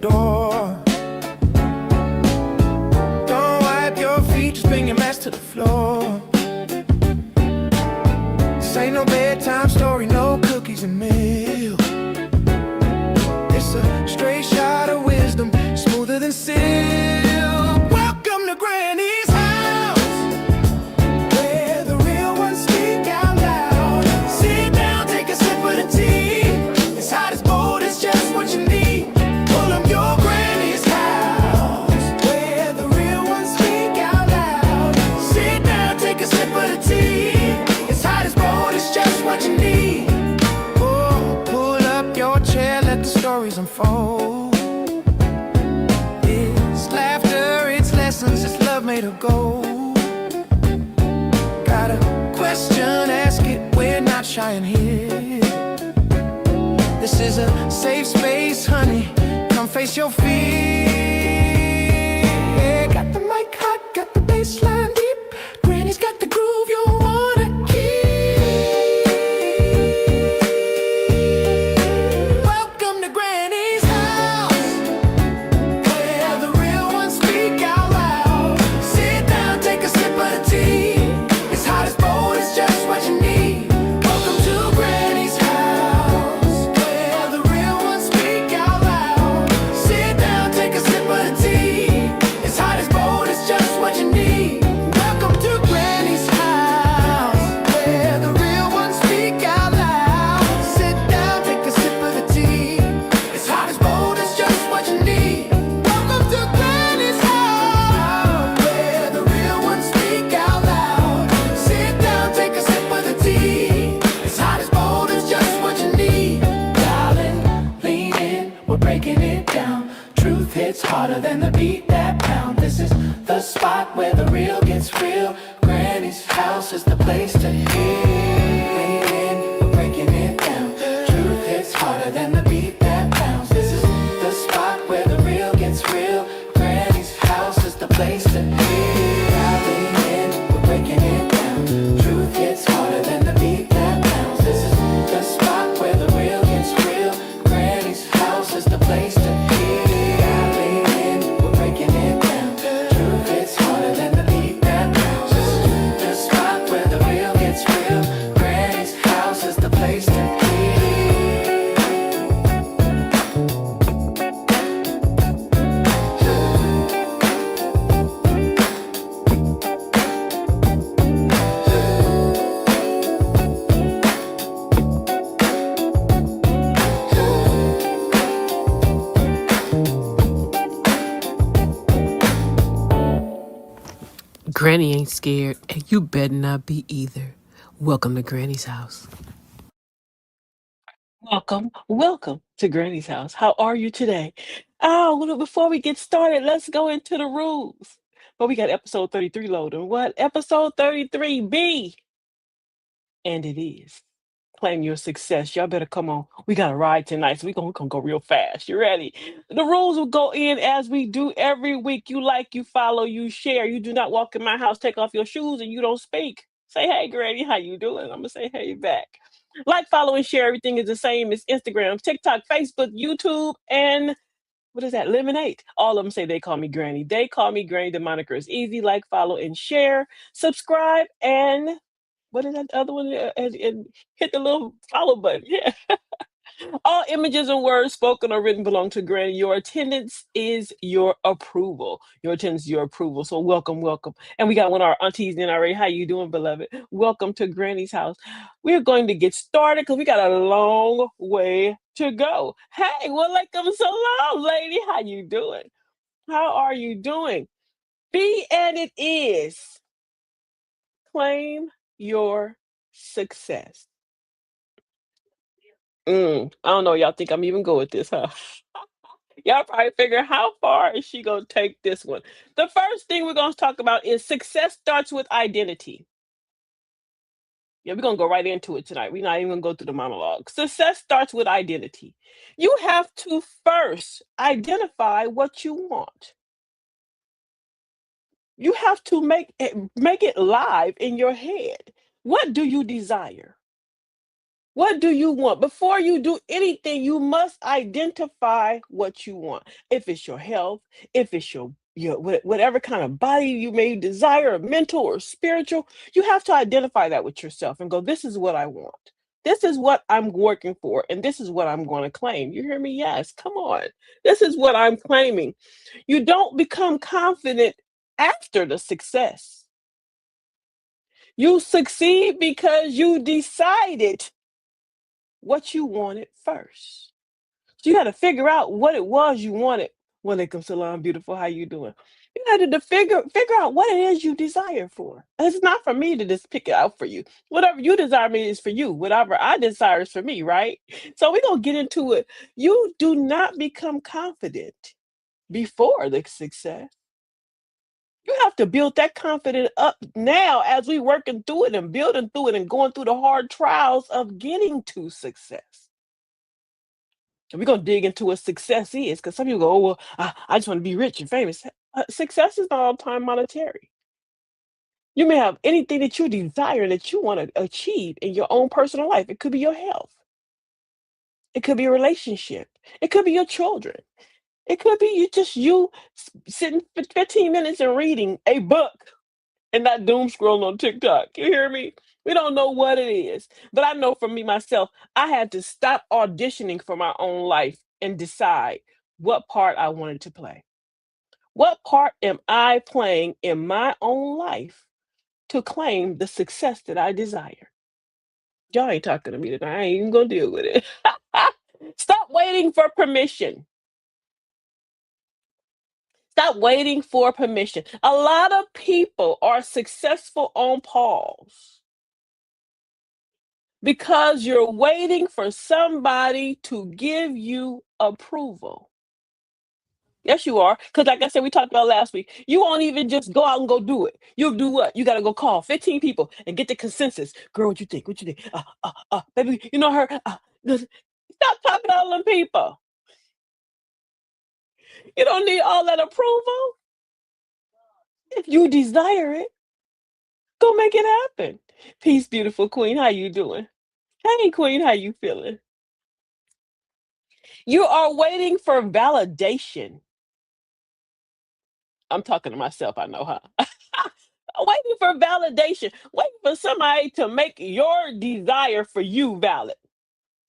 door. Don't wipe your feet, just bring your mess to the floor. This ain't no bedtime story, no cookies and milk. It's a straight shot of wisdom, smoother than silk. Welcome to Granny's house, where the real ones speak out loud. Sit down, take a sip of the tea. It's hot as bold, it's just what you need. Pull up your Granny's house, where the real ones speak out loud. Sit down, take a sip of the tea. It's hot as bold, it's just what you need. Oh, pull up your chair, let the stories unfold. It's laughter, it's lessons, it's love made of gold. Got a question, ask it, we're not shy in here. This is a safe space, honey, come face your fear. Got the mic hot, got the bass line deep. Granny's got the groove you wanna keep. Welcome to Granny's house, where the real ones speak out loud. Sit down, take a sip of the tea. It's hot as bold, it's just what you need. Welcome to Granny's house, where the real ones speak out loud. Sit down, take a sip of the tea. It's hot as bold, it's just what you need. Welcome to Granny's house, where the real ones speak out loud. Sit down, take a sip of the tea. It's hot as bold, it's just what you need. Welcome to Granny's house, where the real ones speak out loud. Sit down, take a sip of the tea. It's hot as bold, it's just what you need. Darling, lean in, we're breaking it down. Truth hits harder than the beat that pound. This is the spot where the real gets real. Granny's house is the place to heal. Lean in, we're breaking it down. Truth hits harder than the beat that pounds. This is the spot where the real gets real. Granny's house is the place to heal. Lean in, we're breaking it down. Truth hits harder than the beat that pounds. This is the spot where the real gets real. Granny's house is the place to heal. Lean in, we're breaking it down. Truth hits harder than the beat that pounds. This is the spot where the real gets real. Granny's house is the place to heal. Granny ain't scared, and you better not be either. Welcome to Granny's house. Welcome to Granny's house. How are you today? Oh, well, before we get started, let's go into the rules. Well, we got episode 33 loading. What? Episode 33B. And it is. Claim your success. Y'all better come on. We got a ride tonight, so we gonna go real fast. You ready? The rules will go in as we do every week. You like, you follow, you share. You do not walk in my house, take off your shoes, and you don't speak. Say, hey, Granny, how you doing? I'm gonna say, hey, back. Like, follow, and share. Everything is the same as Instagram, TikTok, Facebook, YouTube, and what is that? Lemonade. All of them say they call me Granny. They call me Granny. The moniker is easy. Like, follow, and share. Subscribe, and what is that other one? And hit the little follow button. Yeah. All images and words spoken or written belong to Granny. Your attendance is your approval. Your attendance is your approval. So welcome, welcome. And we got one of our aunties in already. How you doing, beloved? Welcome to Granny's house. We're going to get started because we got a long way to go. Hey, welcome salam, lady. How you doing? How are you doing? Be and it is. Claim your success. I don't know. Y'all think I'm even good with this, huh? Y'all probably figure how far is she gonna take this one? The first thing we're gonna talk about is success starts with identity. Yeah, we're gonna go right into it tonight. We're not even gonna go through the monologue. Success starts with identity. You have to first identify what you want. You have to make it live in your head. What do you desire? What do you want? Before you do anything, you must identify what you want. If it's your health, if it's your whatever kind of body you may desire, mental or spiritual, you have to identify that with yourself and go, this is what I want. This is what I'm working for, and this is what I'm going to claim. You hear me? Yes. Come on. This is what I'm claiming. You don't become confident after the success. You succeed because you decided what you wanted first. So you got to figure out what it was you wanted. When it comes to Salon Beautiful, how you doing? You got to figure out what it is you desire for. It's not for me to just pick it out for you. Whatever you desire me is for you. Whatever I desire is for me, right? So we're gonna get into it. You do not become confident before the success. You have to build that confidence up now as we working through it and building through it and going through the hard trials of getting to success. And we're gonna dig into what success is, because some people go, "Oh well, I just want to be rich and famous." Success is not all time monetary. You may have anything that you desire that you want to achieve in your own personal life. It could be your health. It could be a relationship. It could be your children. It could be you sitting for 15 minutes and reading a book and not doom scrolling on TikTok. You hear me? We don't know what it is. But I know for me myself, I had to stop auditioning for my own life and decide what part I wanted to play. What part am I playing in my own life to claim the success that I desire? Y'all ain't talking to me tonight. I ain't even gonna deal with it. Stop waiting for permission. Stop waiting for permission. A lot of people are successful on pause because you're waiting for somebody to give you approval. Yes, you are. Because, like I said, we talked about last week, you won't even just go out and go do it. You'll do what? You got to go call 15 people and get the consensus. Girl, what you think? What you think? Baby, you know her. Stop talking to all them people. You don't need all that approval. If you desire it, go make it happen. Peace, beautiful queen. How you doing? Hey, queen. How you feeling? You are waiting for validation. I'm talking to myself, I know, huh? Waiting for validation, waiting for somebody to make your desire for you valid.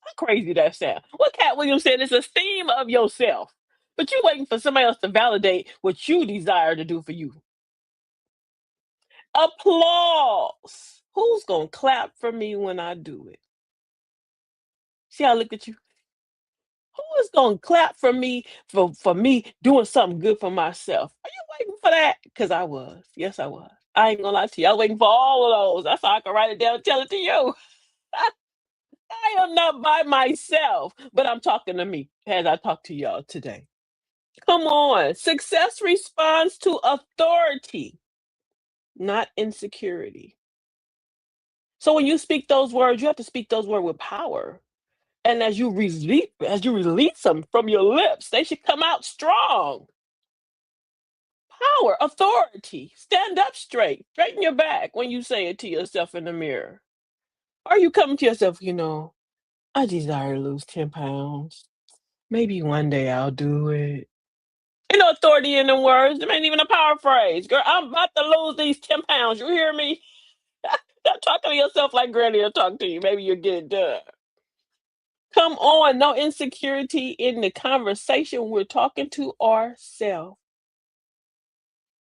How crazy that sound? What Cat Williams said is esteem of yourself, but you waiting for somebody else to validate what you desire to do for you. Applause. Who's gonna clap for me when I do it? See how I look at you? Who is gonna clap for me for me doing something good for myself? Are you waiting for that? Because I was. Yes, I was. I ain't gonna lie to you. I was waiting for all of those. That's how I can write it down and tell it to you. I am not by myself, but I'm talking to me as I talk to y'all today. Come on. Success responds to authority, not insecurity. So when you speak those words, you have to speak those words with power. And as you release them from your lips, they should come out strong. Power, authority. Stand up straight. Straighten your back when you say it to yourself in the mirror. Are you coming to yourself, I desire to lose 10 pounds. Maybe one day I'll do it. Ain't no authority in them words. Them ain't even a power phrase. Girl, I'm about to lose these 10 pounds. You hear me? Stop talking to yourself like Granny will talk to you. Maybe you'll get it done. Come on, no insecurity in the conversation. We're talking to ourselves.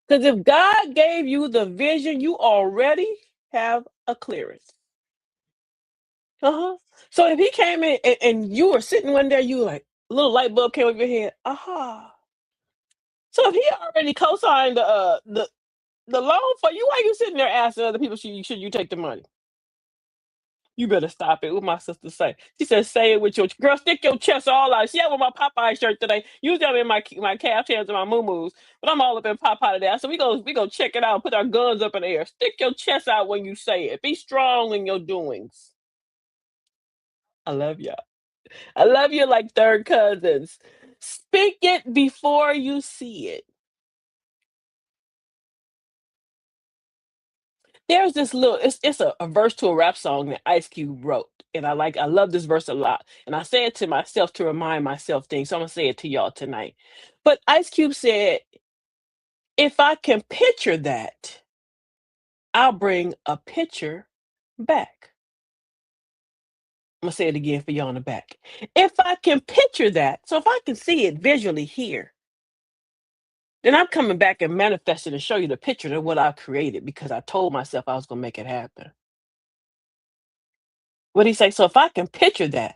Because if God gave you the vision, you already have a clearance. Uh-huh. So if he came in and you were sitting one day, you were like, a little light bulb came over your head. Aha. So if he already co-signed the loan for you, why you sitting there asking other people should you take the money? You better stop it. What my sister say? She said, "Say it with your girl. Stick your chest all out." She had on my Popeye shirt today. Usually I'm in my caftans and my moo but I'm all up in Popeye today. So we go check it out. Put our guns up in the air. Stick your chest out when you say it. Be strong in your doings. I love y'all. I love you like third cousins. Speak it before you see it. There's this little it's a verse to a rap song that Ice Cube wrote. And I love this verse a lot. And I say it to myself to remind myself things. So I'm gonna say it to y'all tonight. But Ice Cube said, if I can picture that, I'll bring a picture back. I'm gonna say it again for y'all in the back. If I can picture that, so if I can see it visually here, then I'm coming back and manifesting and show you the picture of what I created because I told myself I was gonna make it happen. What he say? So if I can picture that,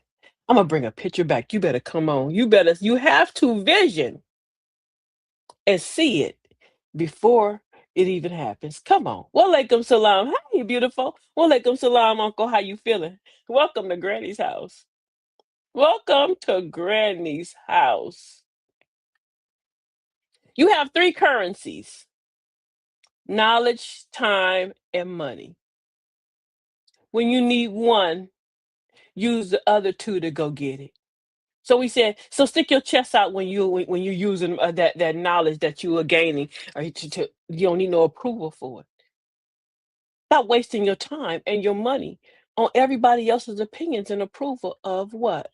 I'm gonna bring a picture back. You better come on. You have to vision and see it before it even happens. Come on. Walaikum salam. Hi, beautiful. Walaikum salam, Uncle. How you feeling? Welcome to Granny's house. Welcome to Granny's house. You have three currencies: knowledge, time, and money. When you need one, use the other two to go get it. So we said, so stick your chest out when you're using that knowledge that you are gaining, or you don't need no approval for it. Stop wasting your time and your money on everybody else's opinions and approval of what?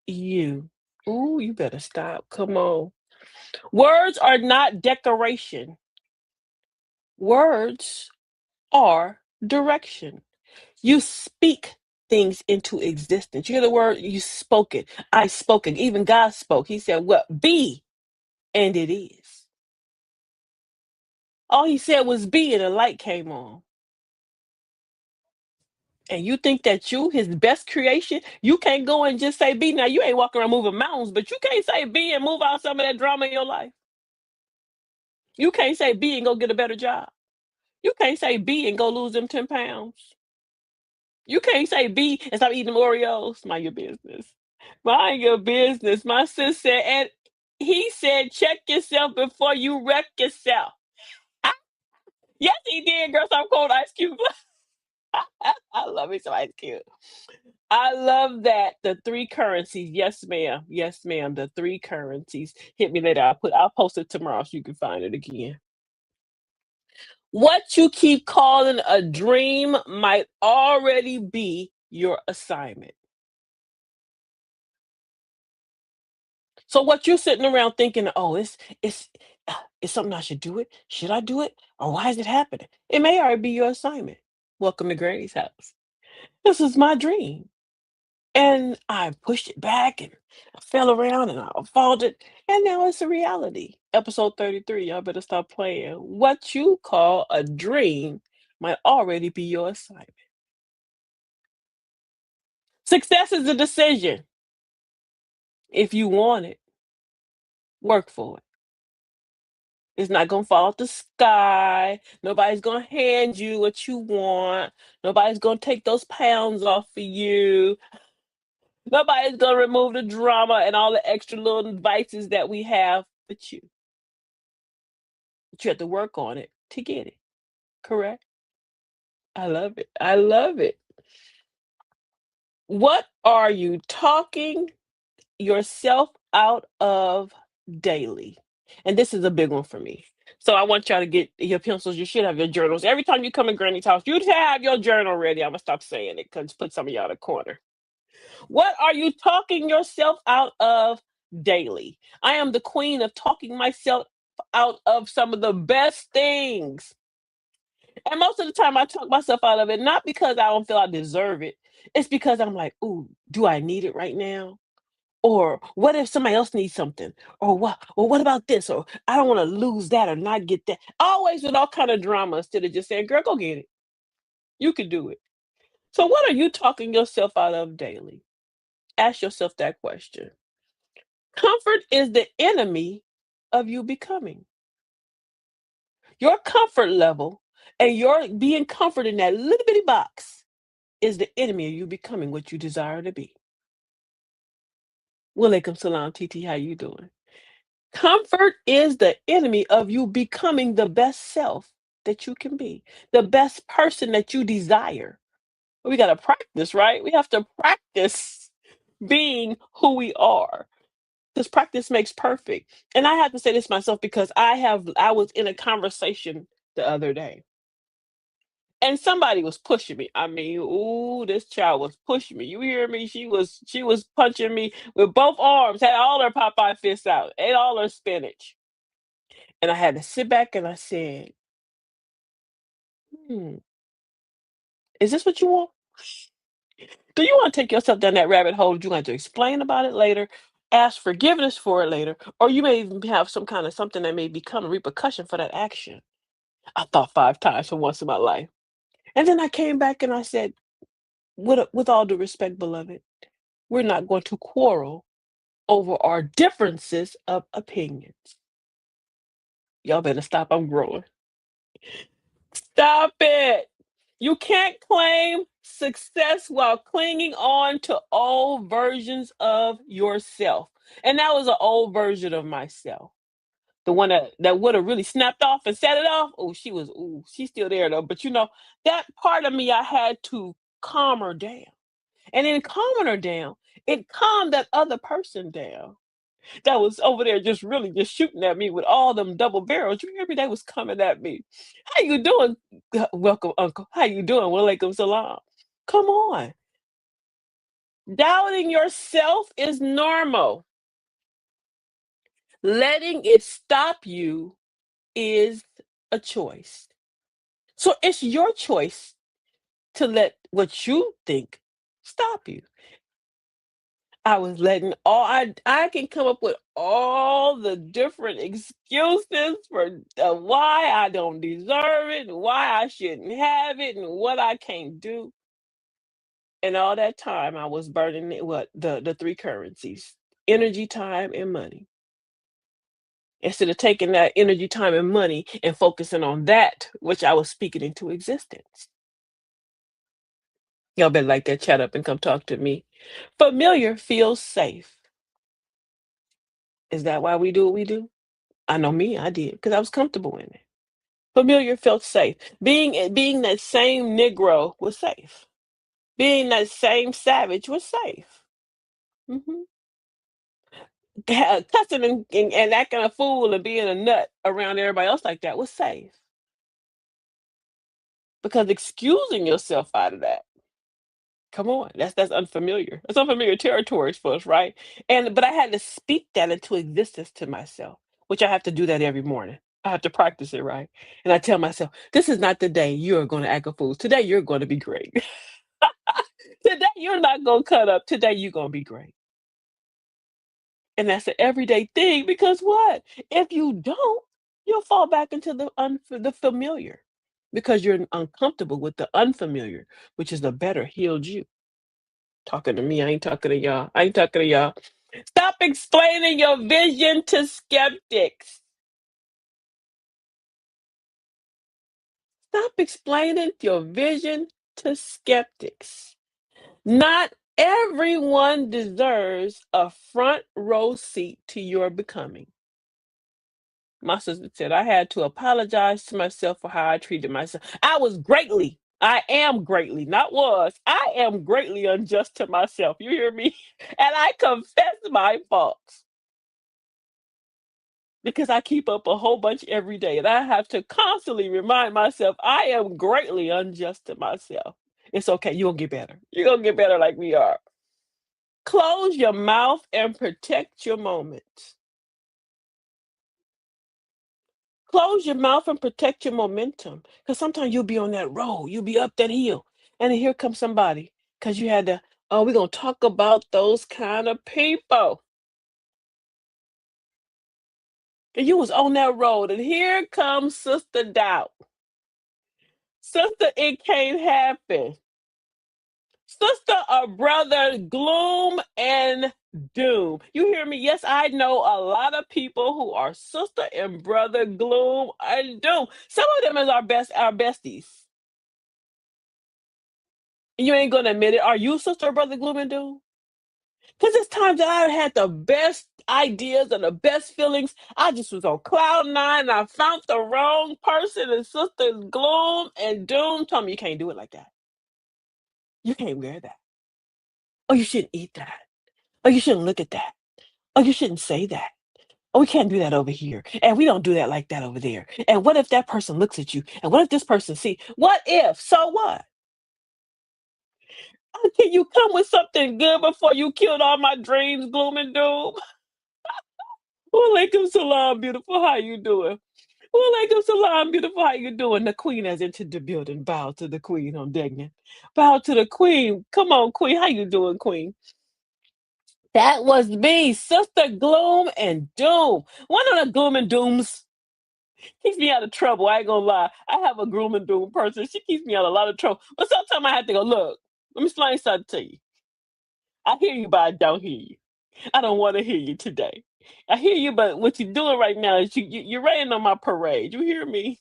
You. Ooh, you better stop. Come on. Words are not decoration. Words are direction. You speak things into existence. You hear the word, you spoke it. I spoke it. Even God spoke. He said, what? Be, and it is. All he said was be, and a light came on. And you think that you, his best creation, you can't go and just say be. Now, you ain't walking around moving mountains, but you can't say be and move out some of that drama in your life. You can't say be and go get a better job. You can't say be and go lose them 10 pounds. You can't say be and stop eating Oreos. Mind your business. Mind your business. My sis said, and he said, check yourself before you wreck yourself. Ah, yes, he did, girl. Stop cold Ice Cube. I love me some Ice Cube. I love that. The three currencies. Yes, ma'am. Yes, ma'am. The three currencies. Hit me later. I'll post it tomorrow so you can find it again. What you keep calling a dream might already be your assignment. So what you're sitting around thinking, oh, it's something I should do it. Should I do it? Or why is it happening? It may already be your assignment. Welcome to Granny's house. This is my dream. And I pushed it back and I fell around and I faltered. And now it's a reality. Episode 33. Y'all better stop playing. What you call a dream might already be your assignment. Success is a decision. If you want it, work for it. It's not gonna fall out the sky. Nobody's gonna hand you what you want. Nobody's gonna take those pounds off of you. Nobody's gonna remove the drama and all the extra little vices that we have but you. But you have to work on it to get it. Correct? I love it. I love it. What are you talking yourself out of daily? And this is a big one for me. So I want y'all to get your pencils. You should have your journals. Every time you come in Granny's house, you should have your journal ready. I'm gonna stop saying it because put some of y'all in the corner. What are you talking yourself out of daily? I am the queen of talking myself out of some of the best things. And most of the time I talk myself out of it, not because I don't feel I deserve it. It's because I'm like, ooh, do I need it right now? Or what if somebody else needs something? Or what about this? Or I don't want to lose that or not get that. Always with all kind of drama instead of just saying, girl, go get it. You can do it. So what are you talking yourself out of daily? Ask yourself that question. Comfort is the enemy of you becoming. Your comfort level and your being comforted in that little bitty box is the enemy of you becoming what you desire to be. Walaikum salam, TT. How you doing? Comfort is the enemy of you becoming the best self that you can be, the best person that you desire. We got to practice, right? We have to practice being who we are because practice makes perfect. And I have to say this myself because I was in a conversation the other day and somebody was pushing me. I mean, ooh, this child was pushing me. You hear me? She was punching me with both arms, had all her Popeye fists out, ate all her spinach. And I had to sit back and I said, hmm, is this what you want? Do you want to take yourself down that rabbit hole? You want to explain about it later, ask forgiveness for it later, or you may even have some kind of something that may become a repercussion for that action. I thought 5 times for once in my life. And then I came back and I said, with all due respect, beloved, we're not going to quarrel over our differences of opinions. Y'all better stop. I'm growing. Stop it. You can't claim success while clinging on to old versions of yourself. And that was an old version of myself. The one that would have really snapped off and set it off. Oh, she's still there though. But that part of me, I had to calm her down. And in calming her down, it calmed that other person down that was over there just really just shooting at me with all them double barrels. You hear me? They was coming at me. How you doing? Welcome, uncle. How you doing? Walaikum salam. Come on. Doubting yourself is normal. Letting it stop you is a choice. So it's your choice to let what you think stop you. I was letting all I can come up with all the different excuses for why I don't deserve it, and why I shouldn't have it, and what I can't do. And all that time I was burning the three currencies: energy, time, and money. Instead of taking that energy, time, and money and focusing on that which I was speaking into existence. Y'all better like that chat up and come talk to me. Familiar feels safe. Is that why we do what we do? I know me, I did, because I was comfortable in it. Familiar felt safe. Being that same Negro was safe. Being that same savage was safe. Mhm. Cussing and acting a fool and being a nut around everybody else like that was safe. Because excusing yourself out of that, come on, that's unfamiliar. It's unfamiliar territories for us, right? But I had to speak that into existence to myself, which I have to do that every morning. I have to practice it, right? And I tell myself, this is not the day you are going to act a fool. Today you're going to be great. Today you're not going to cut up. Today you're going to be great. And that's an everyday thing because what? If you don't, you'll fall back into the familiar because you're uncomfortable with the unfamiliar, which is the better healed you. Talking to me, I ain't talking to y'all. I ain't talking to y'all. Stop explaining your vision to skeptics. Stop explaining your vision to skeptics. Not everyone deserves a front row seat to your becoming. My sister said I had to apologize to myself for how I treated myself. I am greatly, not was, I am greatly unjust to myself. You hear me? And I confess my faults because I keep up a whole bunch every day. And I have to constantly remind myself I am greatly unjust to myself. It's okay. You're going to get better. You're going to get better like we are. Close your mouth and protect your moment. Close your mouth and protect your momentum. Because sometimes you'll be on that road, you'll be up that hill, and then here comes somebody. Because you had to, oh, we're going to talk about those kind of people. And you was on that road, and here comes Sister Doubt. Sister, it can't happen. Sister or brother, gloom and doom. You hear me? Yes, I know a lot of people who are sister and brother, gloom and doom. Some of them is our besties. You ain't gonna admit it. Are you sister or brother, gloom and doom? Because it's times that I had the best ideas and the best feelings. I just was on cloud nine and I found the wrong person, and sister's gloom and doom told me you can't do it like that. You can't wear that. Oh, you shouldn't eat that. Oh, you shouldn't look at that. Oh, you shouldn't say that. Oh, we can't do that over here. And we don't do that like that over there. And what if that person looks at you? And what if this person see? What if? So what? Can you come with something good before you killed all my dreams, gloom and doom? Walaikum salam, beautiful. How you doing? Walaikum salam, beautiful. How you doing? The queen has entered the building. Bow to the queen on Degnan. Bow to the queen. Come on, queen. How you doing, queen? That was me, Sister Gloom and Doom. One of the Gloom and Dooms keeps me out of trouble. I ain't gonna lie. I have a Gloom and Doom person. She keeps me out of a lot of trouble. But sometimes I have to go, look, let me explain something to you. I hear you, but I don't hear you. I don't want to hear you today. I hear you, but what you're doing right now is you're raining on my parade. You hear me?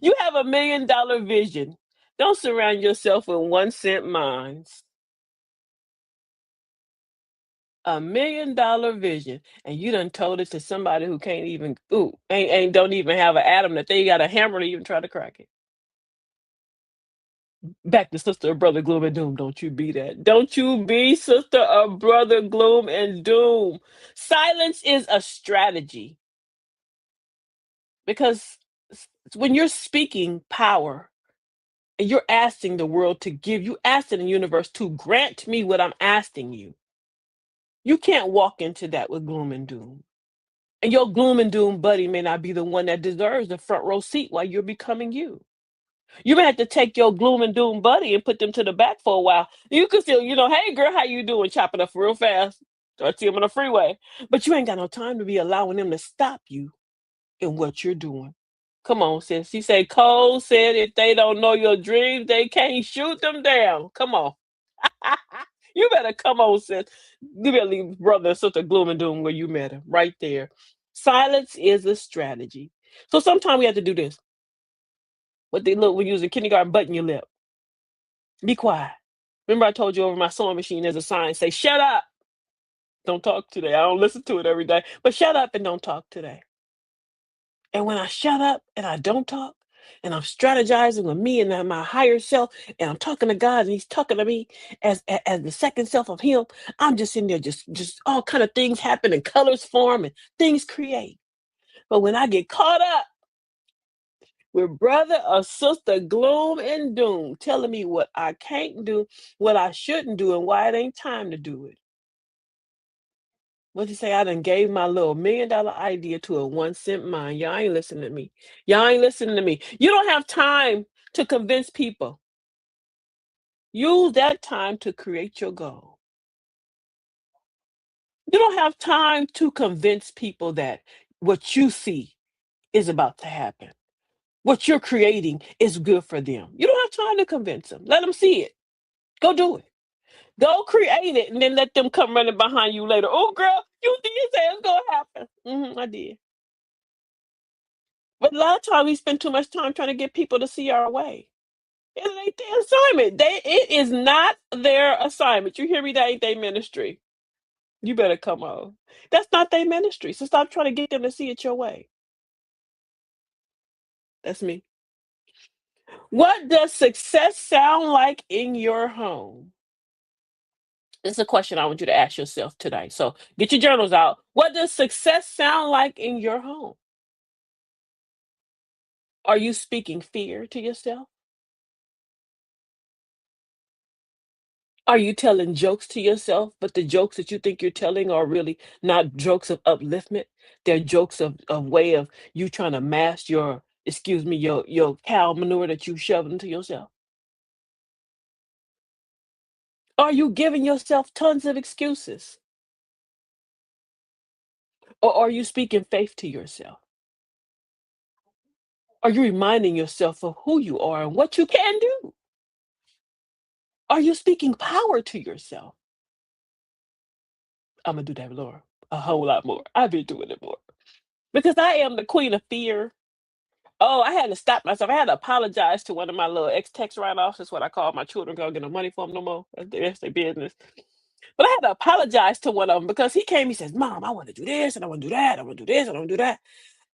You have $1 million vision. Don't surround yourself with 1 cent minds. $1 million vision, and you done told it to somebody who can't even ain't don't even have an atom that they got a hammer to even try to crack it. Back to sister or brother gloom and doom. Don't you be that. Don't you be sister or brother gloom and doom. Silence is a strategy because when you're speaking power and you're asking the world to give you, asking the universe to grant me what I'm asking you. You can't walk into that with gloom and doom. And your gloom and doom buddy may not be the one that deserves the front row seat while you're becoming you. You may have to take your gloom and doom buddy and put them to the back for a while. You can still, hey girl, how you doing? Chop it up real fast. Or see them on the freeway. But you ain't got no time to be allowing them to stop you in what you're doing. Come on, sis. She said Cole said if they don't know your dreams, they can't shoot them down. Come on. You better come on, sis. You better leave brother and sister gloom and doom where you met her. Right there. Silence is a strategy. So sometimes we have to do this. What they look when you was in kindergarten, button your lip. Be quiet. Remember I told you over my sewing machine there's a sign say, shut up. Don't talk today. I don't listen to it every day. But shut up and don't talk today. And when I shut up and I don't talk, and I'm strategizing with me and my higher self, and I'm talking to God, and He's talking to me as the second self of Him, I'm just in there, just all kind of things happen, and colors form, and things create. But when I get caught up with brother or sister gloom and doom, telling me what I can't do, what I shouldn't do, and why it ain't time to do it. What you say? I done gave my little $1 million idea to a 1 cent mind. Y'all ain't listening to me. Y'all ain't listening to me. You don't have time to convince people. Use that time to create your goal. You don't have time to convince people that what you see is about to happen. What you're creating is good for them. You don't have time to convince them. Let them see it. Go do it. Go create it and then let them come running behind you later. Oh, girl, you did say it's going to happen. I did. But a lot of times we spend too much time trying to get people to see our way. It ain't their assignment. It is not their assignment. You hear me? That ain't their ministry. You better come on. That's not their ministry. So stop trying to get them to see it your way. That's me. What does success sound like in your home? This is a question I want you to ask yourself today. So get your journals out. What does success sound like in your home? Are you speaking fear to yourself? Are you telling jokes to yourself, but the jokes that you think you're telling are really not jokes of upliftment? They're jokes of way of you trying to mask your, excuse me, your cow manure that you shoved into yourself. Are you giving yourself tons of excuses? Or are you speaking faith to yourself? Are you reminding yourself of who you are and what you can do? Are you speaking power to yourself? I'm gonna do that, Laura, a whole lot more. I've been doing it more because I am the queen of fear. Oh, I had to stop myself. I had to apologize to one of my little ex-text write-offs. That's what I call my children. Don't get no money for them no more. That's their business. But I had to apologize to one of them because he came. He says, "Mom, I want to do this and I want to do that. I want to do this and I want to do that."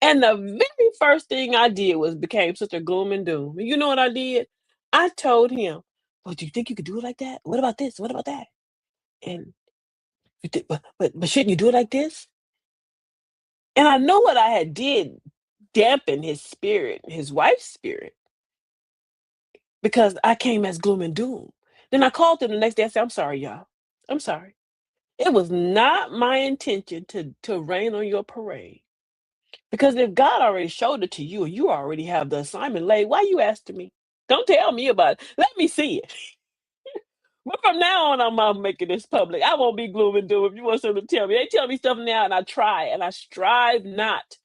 And the very first thing I did was became such a gloom and doom. And you know what I did? I told him, "Well, do you think you could do it like that? What about this? What about that?" And but shouldn't you do it like this? And I know what I had did dampen his spirit, his wife's spirit, because I came as gloom and doom. Then I called him the next day. I said, "I'm sorry, y'all. I'm sorry. It was not my intention to rain on your parade. Because if God already showed it to you and you already have the assignment laid, why you asking me? Don't tell me about it. Let me see it." But from now on, I'm making this public. I won't be gloom and doom if you want someone to tell me. They tell me stuff now, and I try, and I strive not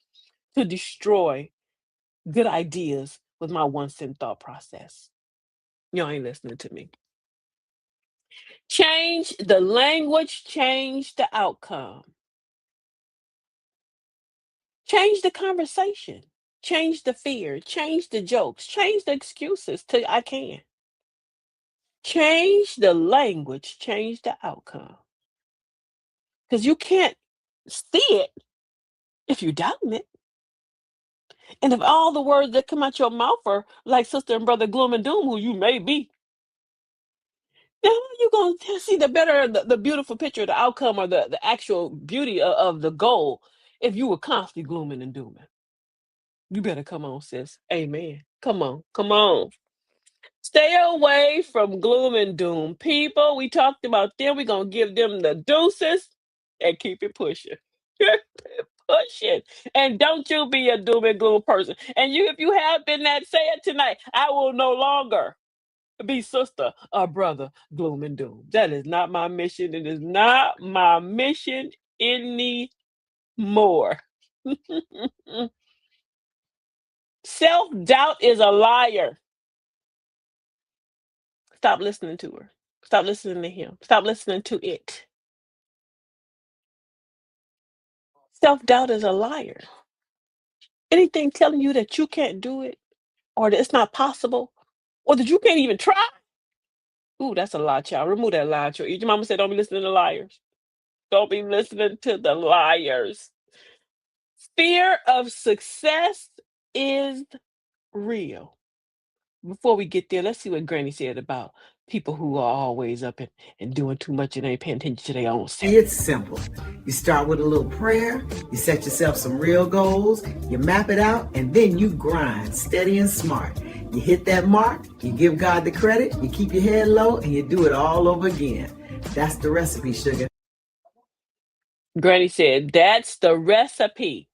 to destroy good ideas with my one cent thought process. Y'all ain't listening to me. Change the language, change the outcome, change the conversation, change the fear, change the jokes, change the excuses till I can. Change the language, change the outcome. Because you can't see it if you doubt it. And if all the words that come out your mouth are like sister and brother gloom and doom, who you may be, then how you gonna see the better, the beautiful picture, the outcome, or the actual beauty of the goal if you were constantly glooming and dooming? You better come on, sis. Amen. Come on, come on. Stay away from gloom and doom. People, we talked about them. We're gonna give them the deuces and keep it pushing. Keep it pushing. And don't you be a doom and gloom person. And you, if you have been that, say it tonight. I will no longer be sister or brother gloom and doom. That is not my mission. It is not my mission anymore. Self-doubt is a liar. Stop listening to her. Stop listening to him. Stop listening to it. Self-doubt is a liar. Anything telling you that you can't do it, or that it's not possible, or that you can't even try. Ooh, that's a lie, child. Remove that lie. Your mama said, "Don't be listening to liars. Don't be listening to the liars." Fear of success is real. Before we get there, let's see what Granny said about people who are always up and doing too much and ain't paying attention to their own self. It's simple. You start with a little prayer, you set yourself some real goals, you map it out, and then you grind steady and smart. You hit that mark, you give God the credit, you keep your head low, and you do it all over again. That's the recipe, sugar. Granny said, "That's the recipe."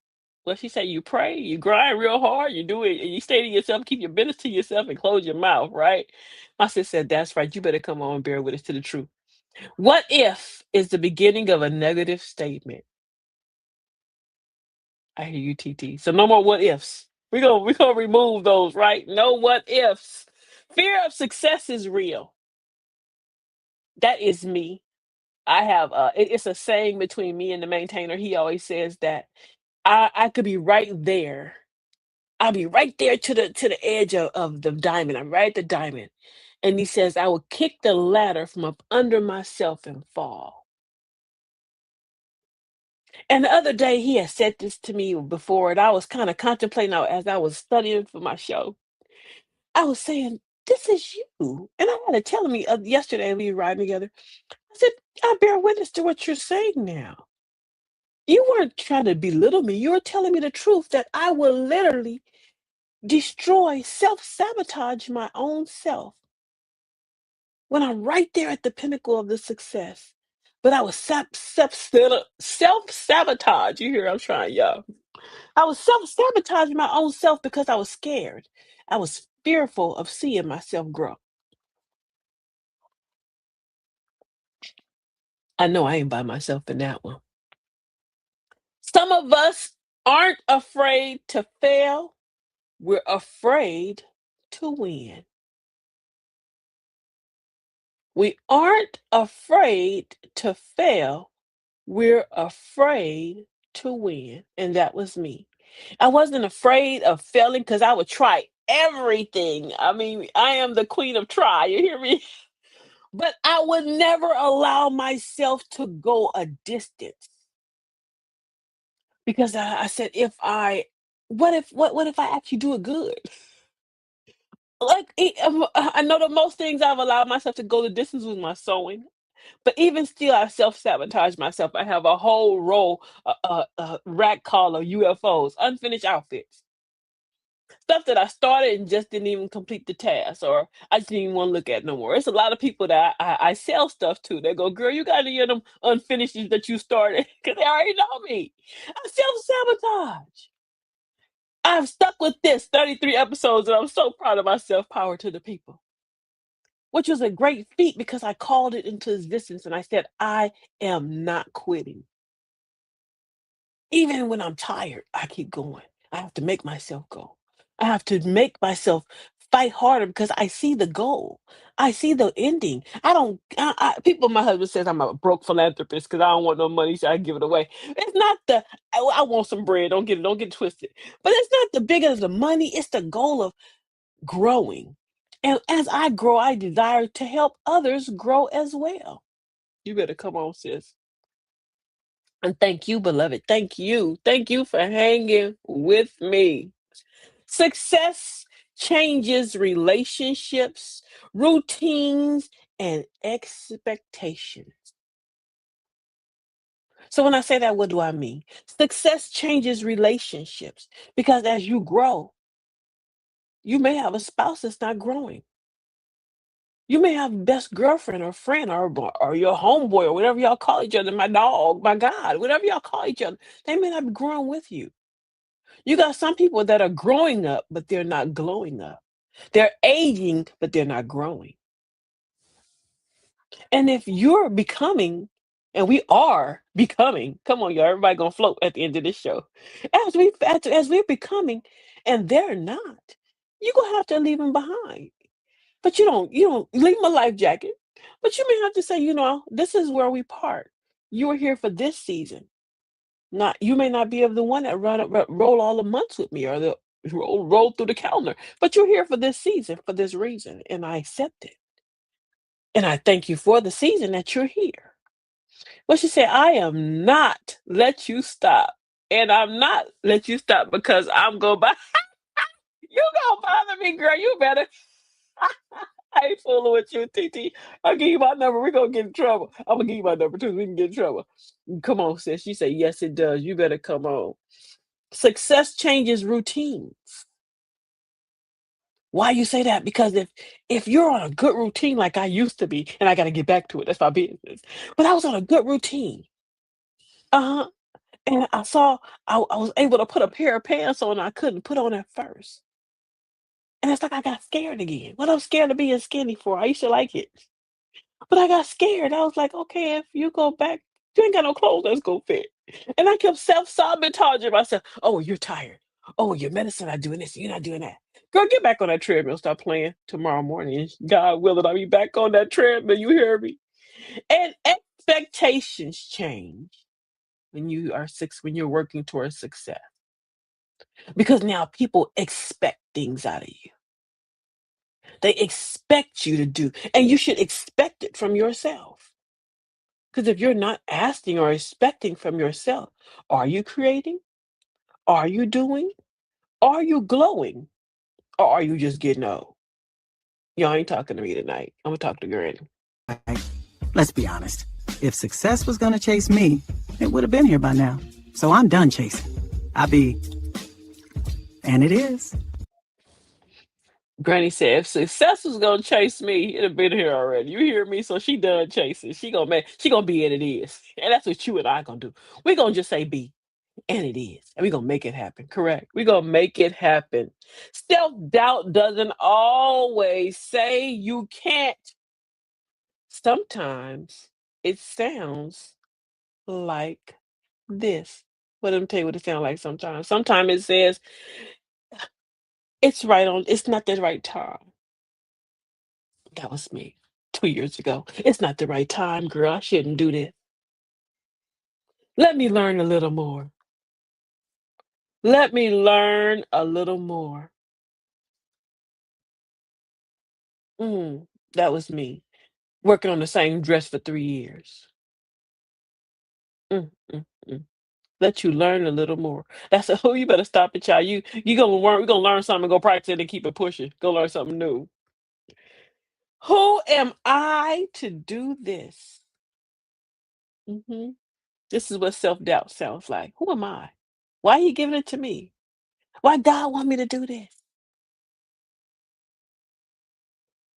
What she say? You pray, you grind real hard, you do it, and you stay to yourself, keep your business to yourself, and close your mouth, right? My sister said, "That's right. You better come on and bear with us to the truth." What if is the beginning of a negative statement? I hear you, TT. So no more what ifs. We're gonna remove those, right? No what ifs. Fear of success is real. That is me. I have it's a saying between me and the maintainer. He always says that I could be right there. I'll be right there to the edge of the diamond. I'm right at the diamond. And he says, I will kick the ladder from up under myself and fall. And the other day he had said this to me before, and I was kind of contemplating as I was studying for my show. I was saying, "This is you." And I had to tell me yesterday we were riding together. I said, "I bear witness to what you're saying now. You weren't trying to belittle me. You were telling me the truth that I will literally destroy, self-sabotage my own self when I'm right there at the pinnacle of the success. But I was self-sabotage. You hear I'm trying, y'all. I was self-sabotaging my own self because I was scared. I was fearful of seeing myself grow. I know I ain't by myself in that one. Some of us aren't afraid to fail. We're afraid to win. We aren't afraid to fail. We're afraid to win. And that was me. I wasn't afraid of failing because I would try everything. I mean, I am the queen of try. You hear me? But I would never allow myself to go a distance because I said, what if I actually do it good? Like I know that most things I've allowed myself to go the distance with my sewing. But even still, I self-sabotage myself. I have a whole roll, rack call of UFOs, unfinished outfits, stuff that I started and just didn't even complete the task, or I just didn't even want to look at no more. It's a lot of people that I sell stuff to. They go, "Girl, you got to get them unfinished that you started," because they already know me. I self-sabotage. I've stuck with this 33 episodes, and I'm so proud of myself. Power to the people. Which was a great feat because I called it into existence and I said, I am not quitting. Even when I'm tired, I keep going. I have to make myself go. I have to make myself fight harder because I see the goal. I see the ending. I don't, people, my husband says I'm a broke philanthropist because I don't want no money, so I give it away. It's not I want some bread. Don't get it twisted. But it's not the bigger the money, it's the goal of growing. And as I grow, I desire to help others grow as well. You better come on, sis. And thank you, beloved. Thank you. Thank you for hanging with me. Success changes relationships, routines, and expectations. So when I say that, what do I mean? Success changes relationships because as you grow, you may have a spouse that's not growing. You may have best girlfriend or friend or your homeboy or whatever y'all call each other, my dog, my God, whatever y'all call each other. They may not be growing with you. You got some people that are growing up, but they're not glowing up. They're aging, but they're not growing. And if you're becoming, and we are becoming, come on, y'all, everybody gonna float at the end of this show. As we're becoming, and they're not, you're gonna have to leave them behind. But you don't leave my life jacket. But you may have to say, this is where we part. You were here for this season. Not you may not be of the one that roll all the months with me or the roll through the calendar, but you're here for this season, for this reason, and I accept it. And I thank you for the season that you're here. What she said, I am not let you stop. And I'm not let you stop because I'm going by. You gonna bother me, girl. You better. I ain't fooling with you, TT. I'll give you my number. We're gonna get in trouble. I'm gonna give you my number too. We can get in trouble. Come on, sis. She said, yes, it does. You better come on. Success changes routines. Why you say that? Because if you're on a good routine like I used to be, and I gotta get back to it, that's my business. But I was on a good routine. Uh-huh. And I saw I was able to put a pair of pants on I couldn't put on at first. And it's like I got scared again. What I'm scared of being skinny for? I used to like it. But I got scared. I was like, okay, if you go back, you ain't got no clothes that's gonna fit. And I kept self-sabotaging myself. Oh, you're tired. Oh, your medicine not doing this, you're not doing that. Girl, get back on that treadmill. Stop playing tomorrow morning. God willing, I'll be back on that treadmill. You hear me? And expectations change when you're working towards success. Because now people expect things out of you. They expect you to do, and you should expect it from yourself. Because if you're not asking or expecting from yourself, are you creating? Are you doing? Are you glowing? Or are you just getting old? Y'all ain't talking to me tonight. I'm gonna talk to Granny. Let's be honest. If success was gonna chase me, it would have been here by now. So I'm done chasing. And it is. Granny said, if success was gonna chase me, it'd have been here already. You hear me? So she done chasing. She gonna be and it is. And that's what you and I gonna do. We're gonna just say be. And it is. And we're going to make it happen. Correct. We're going to make it happen. Self doubt doesn't always say you can't. Sometimes it sounds like this. Let me tell you what it sounds like sometimes. Sometimes it says, it's not the right time. That was me 2 years ago. It's not the right time, girl. I shouldn't do this. Let me learn a little more. Let me learn a little more. That was me. Working on the same dress for 3 years. Mm, mm, mm. Let you learn a little more. That's oh, you better stop it, child. You gonna learn. We're gonna learn something. And go practice it and keep it pushing. Go learn something new. Who am I to do this? Hmm. This is what self-doubt sounds like. Who am I? Why he giving it to me? Why God want me to do this?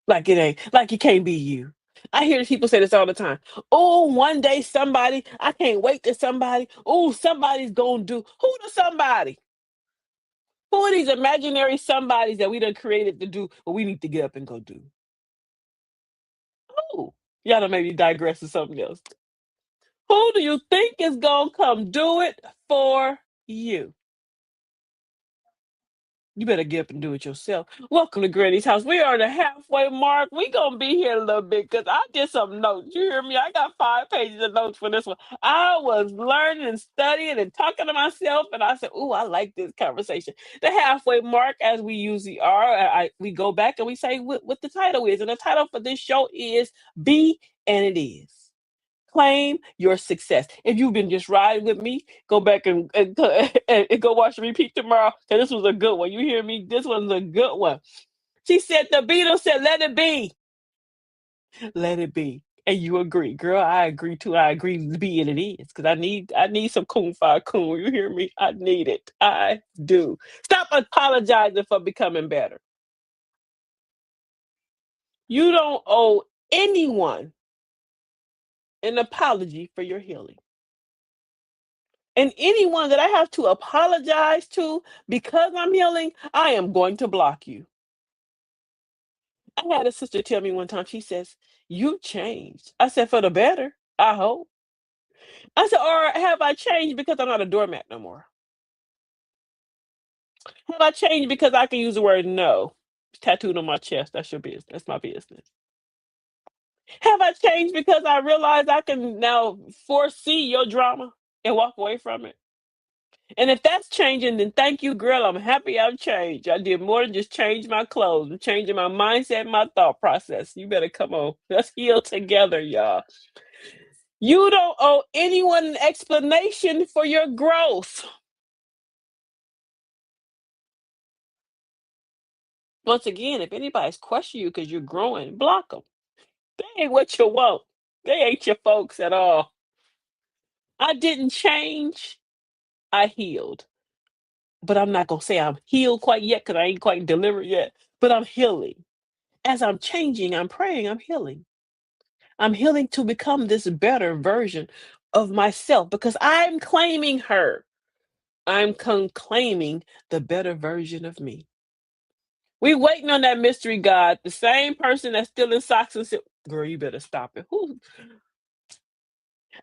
Like it ain't, like it can't be you. I hear people say this all the time. Oh, one day somebody, I can't wait to somebody. Oh, somebody's gonna do. Who the somebody? Who are these imaginary somebodies that we done created to do what we need to get up and go do? Who? Y'all done maybe digress to something else. Who do you think is gonna come do it for you? You better get up and do it yourself. Welcome to Granny's house. We are the halfway mark. We gonna be here a little bit because I did some notes. You hear me? I got 5 pages of notes for this one. I was learning and studying and talking to myself, and I said, "Ooh, I like this conversation." The halfway mark, as we usually are, we go back and we say what the title is, and the title for this show is "Be and It Is." Claim your success. If you've been just riding with me, go back and go watch the repeat tomorrow. So this was a good one. You hear me? This one's a good one. She said the Beatles said, "Let it be, let it be." And you agree, girl. I agree too. I agree. Be and it is because I need some coon fire coon. You hear me? I need it. I do. Stop apologizing for becoming better. You don't owe anyone an apology for your healing. And anyone that I have to apologize to because I'm healing, I am going to block you. I had a sister tell me one time, she says, "You changed." I said, "For the better, I hope." I said, "Or have I changed because I'm not a doormat no more? Have I changed because I can use the word no? It's tattooed on my chest. That's your business. That's my business. Have I changed because I realize I can now foresee your drama and walk away from it? And if that's changing, then thank you, girl. I'm happy I've changed. I did more than just change my clothes. I'm changing my mindset, my thought process. You better come on. Let's heal together, y'all. You don't owe anyone an explanation for your growth. Once again, if anybody's questioning you because you're growing, block them. They ain't what you want. They ain't your folks at all. I didn't change. I healed. But I'm not going to say I'm healed quite yet because I ain't quite delivered yet. But I'm healing. As I'm changing, I'm praying, I'm healing. I'm healing to become this better version of myself because I'm claiming her. I'm claiming the better version of me. We waiting on that mystery God, the same person that's still in socks and said, "Girl, you better stop it."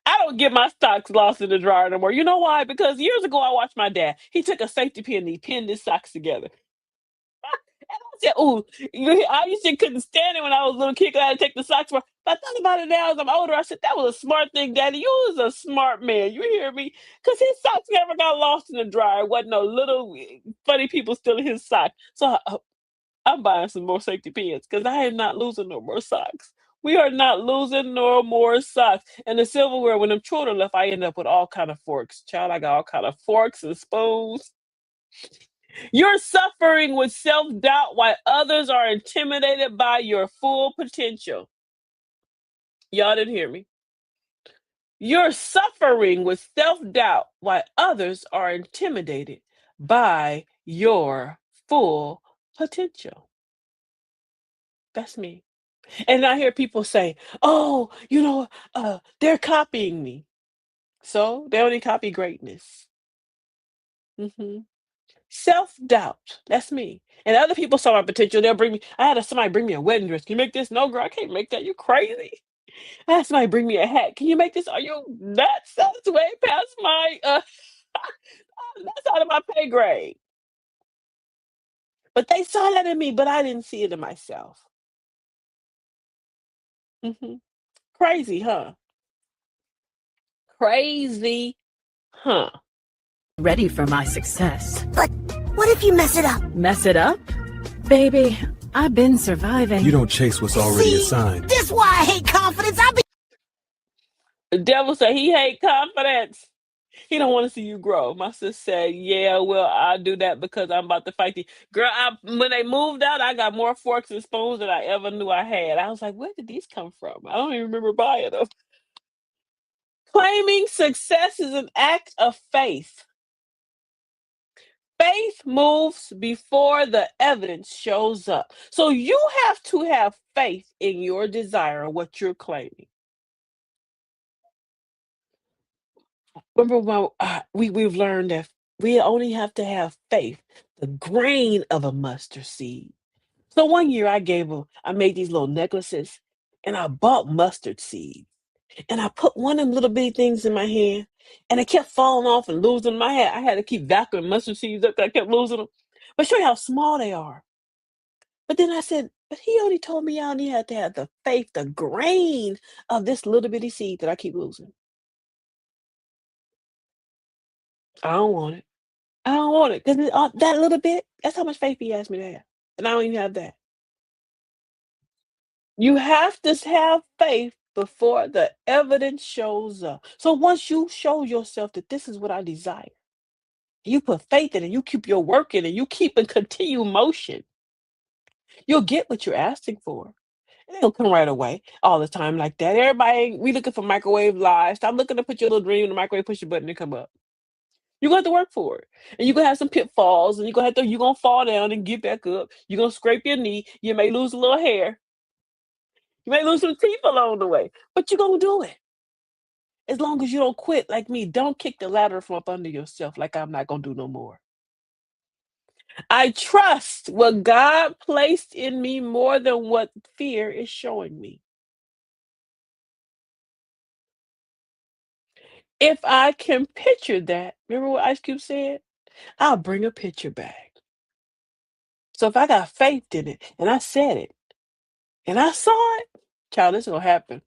I don't get my socks lost in the dryer no more. You know why? Because years ago I watched my dad. He took a safety pin and he pinned his socks together. And I said, "Ooh, I used to couldn't stand it when I was a little kid 'cause I had to take the socks off." But I thought about it now as I'm older. I said, "That was a smart thing, Daddy. You was a smart man. You hear me? Because his socks never got lost in the dryer. Wasn't no little funny people stealing his socks." So I'm buying some more safety pins because I am not losing no more socks. We are not losing no more socks. And the silverware, when them children left, I end up with all kind of forks. Child, I got all kind of forks and spoons. You're suffering with self doubt while others are intimidated by your full potential. Y'all didn't hear me. You're suffering with self doubt while others are intimidated by your full potential. That's me. And I hear people say, "Oh, they're copying me." So they only copy greatness. Hmm. Self doubt. That's me. And other people saw my potential. They'll bring me. I had somebody bring me a wedding dress. Can you make this? No, girl, I can't make that. You crazy? I had somebody bring me a hat. Can you make this? Are you nuts? That's way past my. That's out of my pay grade. But they saw that in me, but I didn't see it in myself. Hmm. Crazy, huh? Crazy, huh? Ready for my success. But what if you mess it up? Mess it up? Baby, I've been surviving. You don't chase what's already See, assigned. this why I hate confidence. The devil said he hate confidence. He don't want to see you grow. My sister said, "Yeah, well, I do that because I'm about to fight the girl." When they moved out, I got more forks and spoons than I ever knew I had. I was like, "Where did these come from?" I don't even remember buying them. Claiming success is an act of faith. Faith moves before the evidence shows up. So you have to have faith in your desire, what you're claiming. Remember when we've learned that we only have to have faith, the grain of a mustard seed. So one year I made these little necklaces and I bought mustard seed. And I put one of them little bitty things in my hand and it kept falling off and losing my head. I had to keep vacuuming mustard seeds up 'cause I kept losing them. But show you how small they are. But then I said, but he only told me I only had to have the faith, the grain of this little bitty seed that I keep losing. I don't want it. I don't want it because that little bit, that's how much faith he asked me to have. And I don't even have that. You have to have faith before the evidence shows up. So once you show yourself that this is what I desire, you put faith in it, you keep your work in it, you keep in continual motion, you'll get what you're asking for. And it'll come right away all the time like that. Everybody, we looking for microwave lives. Stop looking to put your little dream in the microwave, push your button and come up. You're gonna have to work for it. And you're gonna have some pitfalls and you're gonna fall down and get back up. You're gonna scrape your knee. You may lose a little hair. You may lose some teeth along the way, but you're gonna do it. As long as you don't quit like me, don't kick the ladder from up under yourself like I'm not gonna do no more. I trust what God placed in me more than what fear is showing me. If I can picture that, remember what Ice Cube said? I'll bring a picture back. So if I got faith in it and I said it and I saw it, child, it's gonna happen.